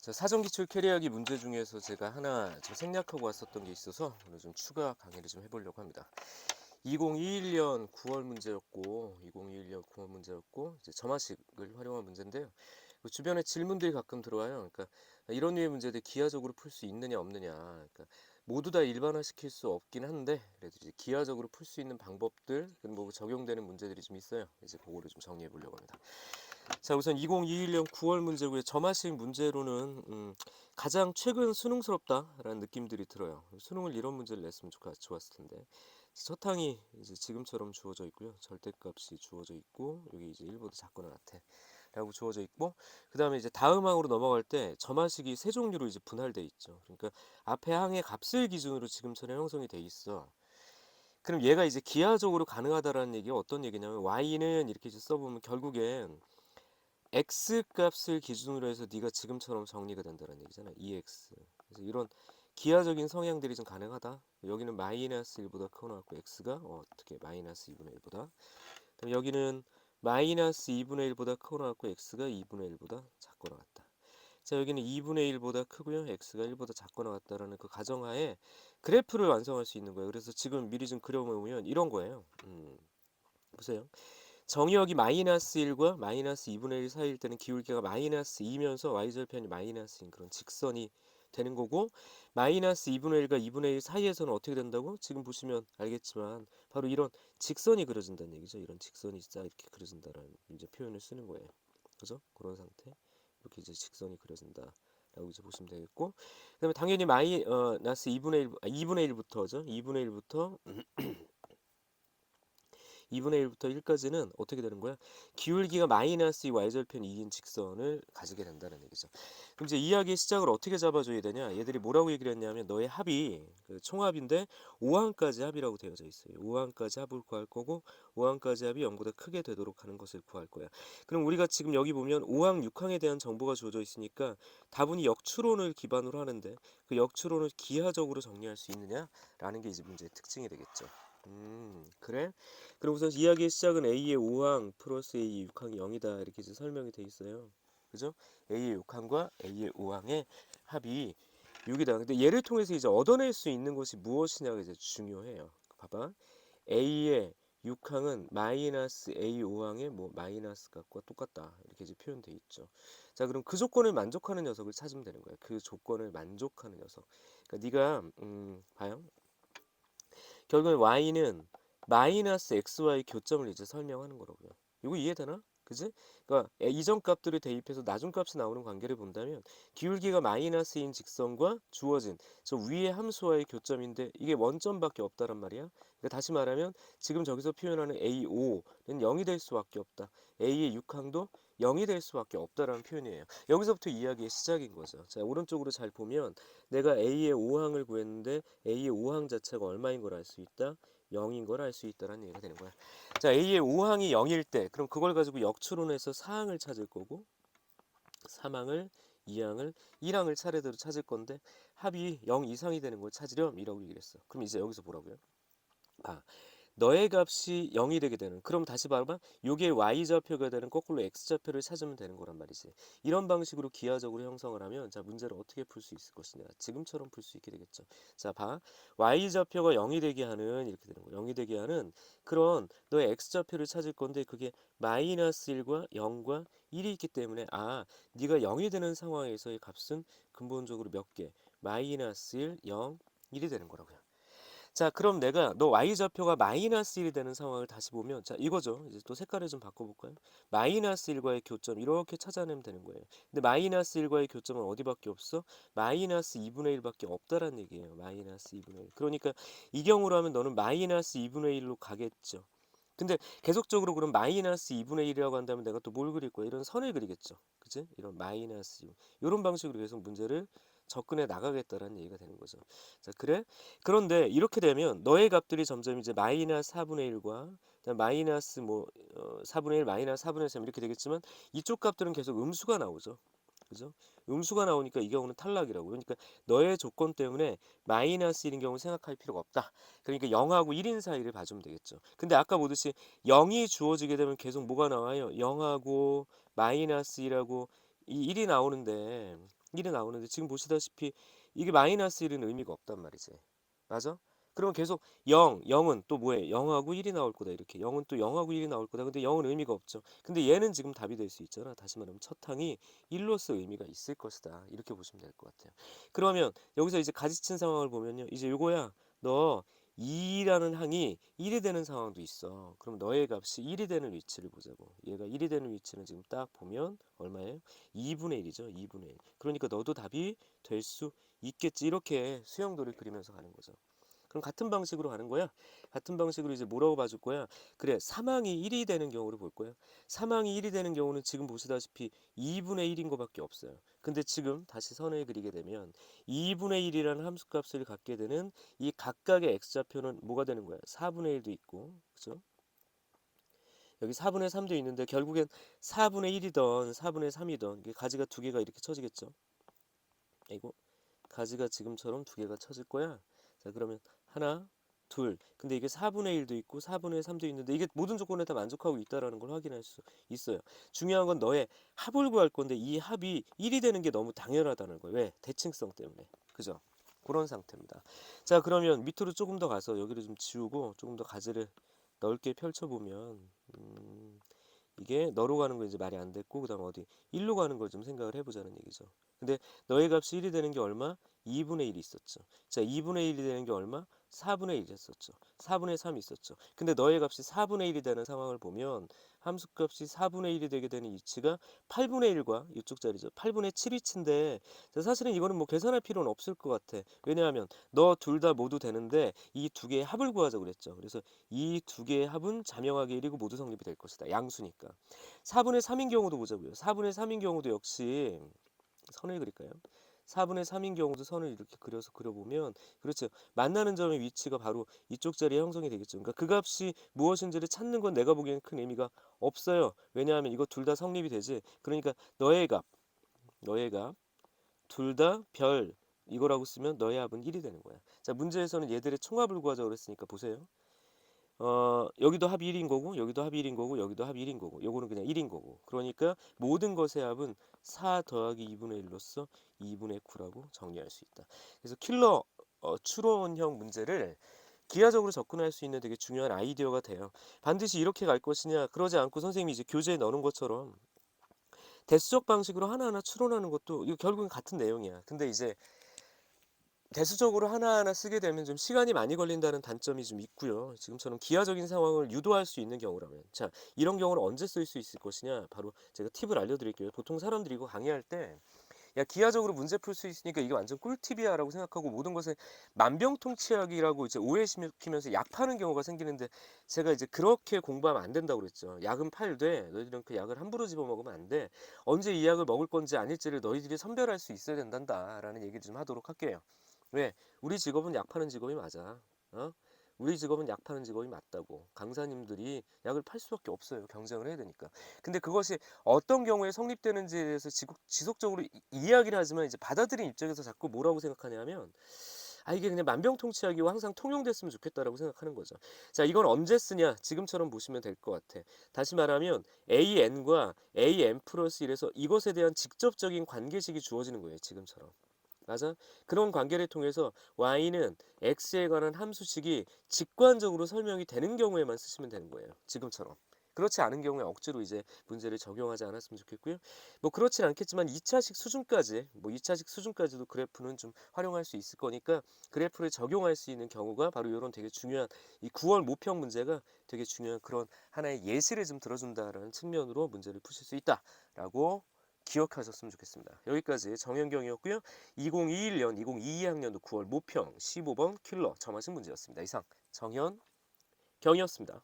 자, 사전기출 캐리하기 문제 중에서 제가 하나 좀 생략하고 왔었던 게 있어서 오늘 좀 추가 강의를 좀 해보려고 합니다. 2021년 9월 문제였고, 이제 점화식을 활용한 문제인데요. 그 주변에 질문들이 가끔 들어와요. 그러니까 이런 류의 문제들 기하적으로 풀 수 있느냐 없느냐. 그러니까 모두 다 일반화시킬 수 없긴 한데 그래도 이제 기하적으로 풀 수 있는 방법들, 뭐 적용되는 문제들이 좀 있어요. 이제 그거를 좀 정리해 보려고 합니다. 자, 우선 2021년 9월 문제고요. 점화식 문제로는 가장 최근 수능스럽다라는 느낌들이 들어요. 수능을 이런 문제를 냈으면 좋았을 텐데. 첫 항이 이제 지금처럼 주어져 있고요. 절대값이 주어져 있고 여기 이제 1보다 작거나 같아 라고 주어져 있고, 그 다음에 이제 다음 항으로 넘어갈 때 점화식이 세 종류로 이제 분할돼 있죠. 그러니까 앞에 항의 값을 기준으로 지금처럼 형성이 돼 있어. 그럼 얘가 이제 기하적으로 가능하다라는 얘기가 어떤 얘기냐면, y는 이렇게 이제 써보면 결국엔 x 값을 기준으로 해서 네가 지금처럼 정리가 된다는 얘기잖아. ex. 그래서 이런 기하적인 성향들이 좀 가능하다. 여기는 마이너스 1보다 크거 나왔고 x가 어떻게 마이너스 2분의 1보다. 그럼 여기는 마이너스 2분의 1보다 크거 나왔고 x가 2분의 1보다 작거 나왔다. 자, 여기는 2분의 1보다 크고요. x가 1보다 작거 나왔다라는 그 가정하에 그래프를 완성할 수 있는 거예요. 그래서 지금 미리 좀 그려보면 이런 거예요. 보세요. 정의역이 마이너스 1과 마이너스 2분의 1 사이일 때는 기울기가 마이너스 2면서 y절편이 마이너스인 그런 직선이 되는 거고, 마이너스 2분의 1과 2분의 1 사이에서는 어떻게 된다고? 지금 보시면 알겠지만 바로 이런 직선이 그려진다는 얘기죠. 이런 직선이 딱 이렇게 그려진다라는 이제 표현을 쓰는 거예요. 그죠? 그런 상태. 이렇게 이제 직선이 그려진다. 라고 이제 보시면 되겠고, 그다음에 당연히 마이너스 2분의 1부터죠. 2분의 1부터 2분의 1부터 1까지는 어떻게 되는 거야? 기울기가 마이너스 이 y절편 2인 직선을 가지게 된다는 얘기죠. 그럼 이제 이야기의 시작을 어떻게 잡아줘야 되냐? 얘들이 뭐라고 얘기를 했냐면, 너의 합이 그 총합인데 5항까지 합이라고 되어져 있어요. 5항까지 합을 구할 거고 5항까지 합이 0보다 크게 되도록 하는 것을 구할 거야. 그럼 우리가 지금 여기 보면 5항, 6항에 대한 정보가 주어져 있으니까 다분히 역추론을 기반으로 하는데, 그 역추론을 기하적으로 정리할 수 있느냐라는 게 이제 문제의 특징이 되겠죠. 그래? 그럼 우선 이야기의 시작은 A의 5항 플러스 A의 6항이 0이다 이렇게 이제 설명이 돼 있어요. 그죠? A의 6항과 A의 5항의 합이 6이다. 근데 얘를 통해서 이제 얻어낼 수 있는 것이 무엇이냐가 이제 중요해요. 봐봐. A의 6항은 마이너스 A 5항의 뭐 마이너스 값과 똑같다. 이렇게 이제 표현돼 있죠. 자, 그럼 그 조건을 만족하는 녀석을 찾으면 되는 거예요. 그 조건을 만족하는 녀석. 그러니까 네가 봐요. 결국엔 y는 마이너스 xy 교점을 이제 설명하는 거라고요. 이거 이해되나? 그지? 그러니까 이전 값들을 대입해서 나중 값이 나오는 관계를 본다면, 기울기가 마이너스인 직선과 주어진 저 위의 함수와의 교점인데 이게 원점밖에 없다란 말이야. 그러니까 다시 말하면 지금 저기서 표현하는 A5는 0이 될 수밖에 없다. A의 6항도 0이 될 수밖에 없다라는 표현이에요. 여기서부터 이야기의 시작인 거죠. 자, 오른쪽으로 잘 보면 내가 A의 5항을 구했는데 A의 5항 자체가 얼마인 걸 알 수 있다? 0인 걸 알 수 있다라는 얘기가 되는 거야. 자, A의 5항이 0일 때 그럼 그걸 가지고 역추론해서 4항을 찾을 거고, 3항을 2항을 1항을 차례대로 찾을 건데 합이 0 이상이 되는 걸 찾으렴 이라고 얘기를 했어. 그럼 이제 여기서 보라고요? 봐. 너의 값이 0이 되게 되는, 그럼 다시 봐봐. 요게 y좌표가 되는 거꾸로 x좌표를 찾으면 되는 거란 말이지. 이런 방식으로 기하적으로 형성을 하면 자, 문제를 어떻게 풀 수 있을 것이냐, 지금처럼 풀 수 있게 되겠죠. 자, 봐. y좌표가 0이 되게 하는 이렇게 되는 거, 0이 되게 하는 그런 너의 x좌표를 찾을 건데 그게 마이너스 1과 0과 1이 있기 때문에 네가 0이 되는 상황에서의 값은 근본적으로 몇 개? 마이너스 1, 0, 1이 되는 거라고요. 자, 그럼 내가 너 y좌표가 마이너스 1이 되는 상황을 다시 보면 자, 이거죠. 이제 또 색깔을 좀 바꿔볼까요? 마이너스 1과의 교점 이렇게 찾아내면 되는 거예요. 근데 마이너스 1과의 교점은 어디밖에 없어? 마이너스 2분의 1밖에 없다라는 얘기예요. 마이너스 2분의 1. 그러니까 이 경우로 하면 너는 마이너스 2분의 1로 가겠죠. 근데 계속적으로 그럼 마이너스 2분의 1이라고 한다면 내가 또 뭘 그릴 거야? 이런 선을 그리겠죠. 그치? 이런 마이너스 2. 이런 방식으로 계속 문제를 접근해 나가겠다라는 얘기가 되는 거죠. 자, 그래? 그런데 이렇게 되면 너의 값들이 점점 이제 마이너스 4분의 1과 마이너스 4분의 1, 마이너스 4분의 3 이렇게 되겠지만 이쪽 값들은 계속 음수가 나오죠. 그죠? 음수가 나오니까 이 경우는 탈락이라고. 그러니까 너의 조건 때문에 마이너스 1인 경우 생각할 필요가 없다. 그러니까 0하고 1인 사이를 봐주면 되겠죠. 근데 아까 보듯이 0이 주어지게 되면 계속 뭐가 나와요? 0하고 마이너스 1하고 이 1이 나오는데 1이 나오는데 지금 보시다시피 이게 마이너스 1은 의미가 없단 말이지. 맞아? 그러면 계속 0, 0은 또 뭐해? 0하고 1이 나올 거다. 이렇게 0은 또 0하고 1이 나올 거다. 근데 0은 의미가 없죠. 근데 얘는 지금 답이 될 수 있잖아. 다시 말하면 첫 항이 1로서 의미가 있을 것이다. 이렇게 보시면 될 것 같아요. 그러면 여기서 이제 가지친 상황을 보면요. 이제 요거야. 너 2라는 항이 1이 되는 상황도 있어. 그럼 너의 값이 1이 되는 위치를 보자고. 얘가 1이 되는 위치는 지금 딱 보면 얼마예요? 2분의 1이죠. 2분의 1. 그러니까 너도 답이 될 수 있겠지. 이렇게 수영도를 그리면서 가는 거죠. 그럼 같은 방식으로 가는 거야. 같은 방식으로 이제 뭐라고 봐줄 거야. 그래, 사망이 1이 되는 경우를 볼 거야. 사망이 1이 되는 경우는 지금 보시다시피 2분의 1인 거밖에 없어요. 근데 지금 다시 선을 그리게 되면 2분의 1이라는 함수값을 갖게 되는 이 각각의 x좌표는 뭐가 되는 거야. 4분의 1도 있고, 그죠? 여기 4분의 3도 있는데 결국엔 4분의 1이던 4분의 3이던 이게 가지가 두 개가 이렇게 쳐지겠죠. 이거 가지가 지금처럼 두 개가 쳐질 거야. 자, 그러면 하나, 둘. 근데 이게 4분의 1도 있고 4분의 3도 있는데 이게 모든 조건에 다 만족하고 있다라는 걸 확인할 수 있어요. 중요한 건 너의 합을 구할 건데 이 합이 1이 되는 게 너무 당연하다는 거예요. 왜? 대칭성 때문에. 그죠? 그런 상태입니다. 자, 그러면 밑으로 조금 더 가서 여기를 좀 지우고 조금 더 가지를 넓게 펼쳐보면 이게 너로 가는 거 이제 말이 안 됐고 그다음 어디 1로 가는 걸 좀 생각을 해보자는 얘기죠. 근데 너의 값이 1이 되는 게 얼마? 2분의 1이 있었죠. 자, 2분의 1이 되는 게 얼마? 4분의 1이 있었죠. 4분의 3이 있었죠. 근데 너의 값이 4분의 1이 되는 상황을 보면 함수값이 4분의 1이 되게 되는 위치가 8분의 1과 이쪽 자리죠. 8분의 7 위치인데 사실은 이거는 뭐 계산할 필요는 없을 것 같아. 왜냐하면 너 둘 다 모두 되는데 이 두 개의 합을 구하자고 그랬죠. 그래서 이 두 개의 합은 자명하게 1이고 모두 성립이 될 것이다. 양수니까. 4분의 3인 경우도 보자고요. 4분의 3인 경우도 역시 선을 그릴까요? 4분의 3인 경우도 선을 이렇게 그려서 그려보면 그렇죠. 만나는 점의 위치가 바로 이쪽 자리에 형성이 되겠죠. 그러니까 그 값이 무엇인지를 찾는 건 내가 보기에는 큰 의미가 없어요. 왜냐하면 이거 둘 다 성립이 되지. 그러니까 너의 값, 둘 다 별 이거라고 쓰면 너의 합은 1이 되는 거야. 자, 문제에서는 얘들의 총합을 구하자고 그랬으니까 보세요. 여기도 합이 1인 거고 여기도 합이 1인 거고 여기도 합이 1인 거고 요거는 그냥 1인 거고 그러니까 모든 것의 합은 4 더하기 2분의 1로서 2분의 9라고 정리할 수 있다. 그래서 킬러 추론형 문제를 기하적으로 접근할 수 있는 되게 중요한 아이디어가 돼요. 반드시 이렇게 갈 것이냐 그러지 않고 선생님이 이제 교재에 넣는 것처럼 대수적 방식으로 하나하나 추론하는 것도 이거 결국은 같은 내용이야. 근데 이제 대수적으로 하나하나 쓰게 되면 좀 시간이 많이 걸린다는 단점이 좀 있고요. 지금처럼 기하적인 상황을 유도할 수 있는 경우라면. 자, 이런 경우는 언제 쓸 수 있을 것이냐? 바로 제가 팁을 알려드릴게요. 보통 사람들이 이거 강의할 때, 야, 기하적으로 문제 풀 수 있으니까 이게 완전 꿀팁이야 라고 생각하고 모든 것을 만병통치약이라고 이제 오해시키면서 약 파는 경우가 생기는데 제가 이제 그렇게 공부하면 안 된다고 그랬죠. 약은 팔되 너희들은 그 약을 함부로 집어먹으면 안 돼. 언제 이 약을 먹을 건지 아닐지를 너희들이 선별할 수 있어야 된단다라는 얘기 좀 하도록 할게요. 왜? 우리 직업은 약 파는 직업이 맞아. 어? 우리 직업은 약 파는 직업이 맞다고. 강사님들이 약을 팔 수밖에 없어요. 경쟁을 해야 되니까. 근데 그것이 어떤 경우에 성립되는지에 대해서 지속적으로 이야기를 하지만 이제 받아들인 입장에서 자꾸 뭐라고 생각하냐면 아 이게 그냥 만병통치약이고 항상 통용됐으면 좋겠다라고 생각하는 거죠. 자, 이건 언제 쓰냐? 지금처럼 보시면 될 것 같아. 다시 말하면 AN과 AN 플러스 1에서 이것에 대한 직접적인 관계식이 주어지는 거예요. 지금처럼. 맞아? 그런 관계를 통해서 y는 x에 관한 함수식이 직관적으로 설명이 되는 경우에만 쓰시면 되는 거예요. 지금처럼. 그렇지 않은 경우에 억지로 이제 문제를 적용하지 않았으면 좋겠고요. 뭐 그렇진 않겠지만 2차식 수준까지, 뭐 2차식 수준까지도 그래프는 좀 활용할 수 있을 거니까 그래프를 적용할 수 있는 경우가 바로 이런 되게 중요한 이 9월 모평 문제가 되게 중요한 그런 하나의 예시를 좀 들어준다라는 측면으로 문제를 푸실 수 있다라고 기억하셨으면 좋겠습니다. 여기까지 정현경이었고요. 2021년, 2022학년도 9월 모평 15번 킬러 점하신 문제였습니다. 이상 정현경이었습니다.